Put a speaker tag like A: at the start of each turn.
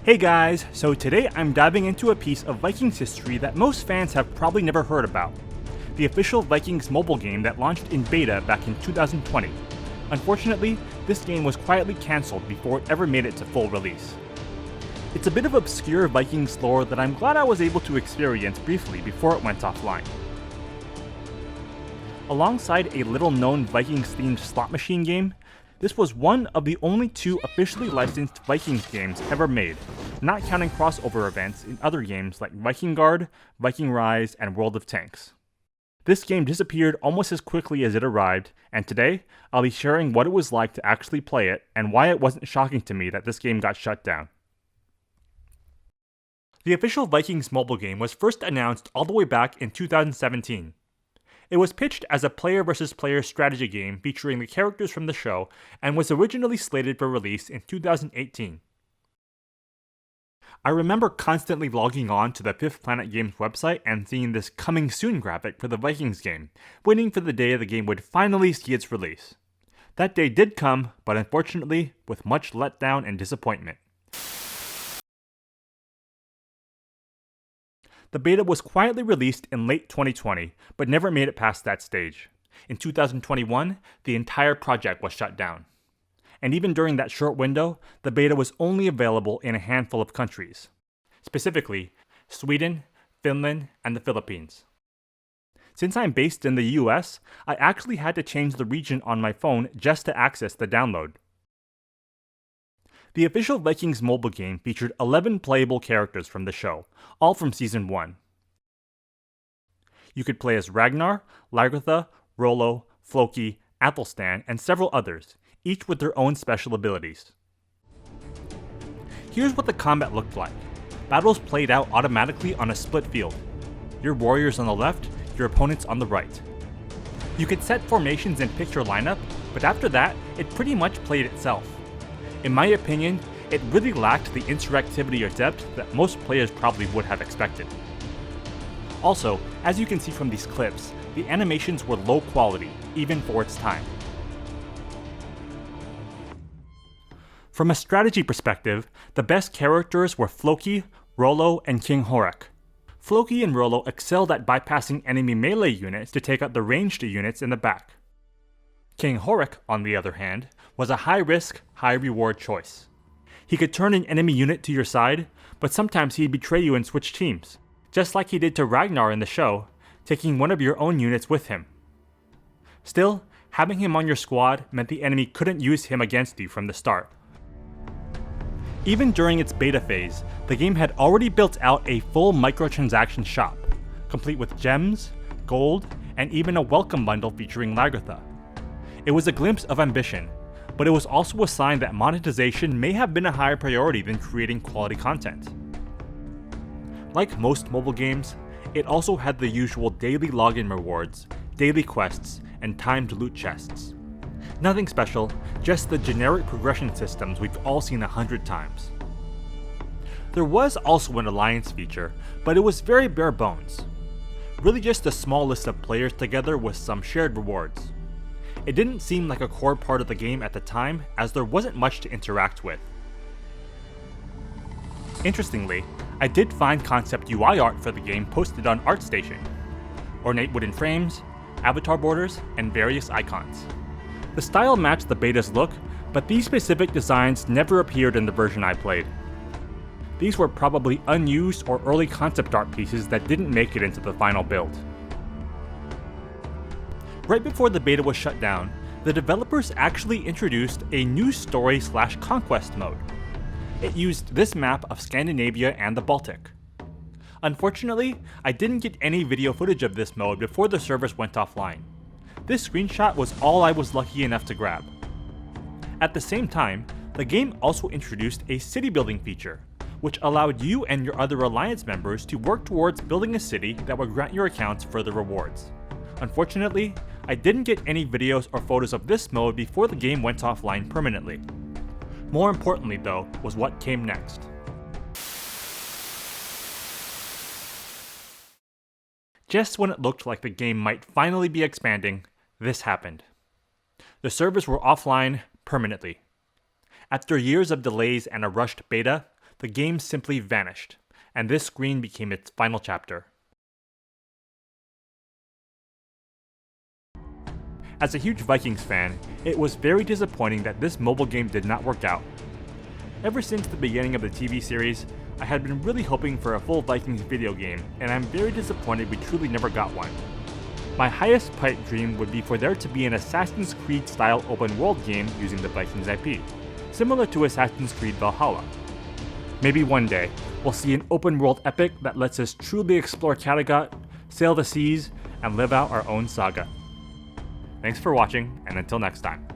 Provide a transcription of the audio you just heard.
A: Hey guys, so today I'm diving into a piece of Vikings history that most fans have probably never heard about. The official Vikings mobile game that launched in beta back in 2020. Unfortunately, this game was quietly cancelled before it ever made it to full release. It's a bit of obscure Vikings lore that I'm glad I was able to experience briefly before it went offline. Alongside a little-known Vikings-themed slot machine game, this was one of the only two officially licensed Vikings games ever made, not counting crossover events in other games like Viking Guard, Viking Rise, and World of Tanks. This game disappeared almost as quickly as it arrived, and today, I'll be sharing what it was like to actually play it and why it wasn't shocking to me that this game got shut down. The official Vikings mobile game was first announced all the way back in 2017. It was pitched as a player versus player strategy game featuring the characters from the show and was originally slated for release in 2018. I remember constantly logging on to the Fifth Planet Games website and seeing this coming soon graphic for the Vikings game, waiting for the day the game would finally see its release. That day did come, but unfortunately, with much letdown and disappointment. The beta was quietly released in late 2020, but never made it past that stage. In 2021, the entire project was shut down. And even during that short window, the beta was only available in a handful of countries. Specifically, Sweden, Finland, and the Philippines. Since I'm based in the US, I actually had to change the region on my phone just to access the download. The official Vikings mobile game featured 11 playable characters from the show, all from Season 1. You could play as Ragnar, Lagertha, Rollo, Floki, Athelstan, and several others, each with their own special abilities. Here's what the combat looked like. Battles played out automatically on a split field. Your warriors on the left, your opponents on the right. You could set formations and pick your lineup, but after that, it pretty much played itself. In my opinion, it really lacked the interactivity or depth that most players probably would have expected. Also, as you can see from these clips, the animations were low quality, even for its time. From a strategy perspective, the best characters were Floki, Rollo, and King Horik. Floki and Rollo excelled at bypassing enemy melee units to take out the ranged units in the back. King Horik, on the other hand, was a high-risk, high-reward choice. He could turn an enemy unit to your side, but sometimes he'd betray you and switch teams, just like he did to Ragnar in the show, taking one of your own units with him. Still, having him on your squad meant the enemy couldn't use him against you from the start. Even during its beta phase, the game had already built out a full microtransaction shop, complete with gems, gold, and even a welcome bundle featuring Lagertha. It was a glimpse of ambition, but it was also a sign that monetization may have been a higher priority than creating quality content. Like most mobile games, it also had the usual daily login rewards, daily quests, and timed loot chests. Nothing special, just the generic progression systems we've all seen 100 times. There was also an alliance feature, but it was very bare bones. Really just a small list of players together with some shared rewards. It didn't seem like a core part of the game at the time, as there wasn't much to interact with. Interestingly, I did find concept UI art for the game posted on ArtStation. Ornate wooden frames, avatar borders, and various icons. The style matched the beta's look, but these specific designs never appeared in the version I played. These were probably unused or early concept art pieces that didn't make it into the final build. Right before the beta was shut down, the developers actually introduced a new story/conquest mode. It used this map of Scandinavia and the Baltic. Unfortunately, I didn't get any video footage of this mode before the servers went offline. This screenshot was all I was lucky enough to grab. At the same time, the game also introduced a city building feature, which allowed you and your other alliance members to work towards building a city that would grant your accounts further rewards. Unfortunately, I didn't get any videos or photos of this mode before the game went offline permanently. More importantly though, was what came next. Just when it looked like the game might finally be expanding, this happened. The servers were offline permanently. After years of delays and a rushed beta, the game simply vanished, and this screen became its final chapter. As a huge Vikings fan, it was very disappointing that this mobile game did not work out. Ever since the beginning of the TV series, I had been really hoping for a full Vikings video game, and I'm very disappointed we truly never got one. My highest pipe dream would be for there to be an Assassin's Creed style open world game using the Vikings IP, similar to Assassin's Creed Valhalla. Maybe one day, we'll see an open world epic that lets us truly explore Kattegat, sail the seas, and live out our own saga. Thanks for watching, and until next time.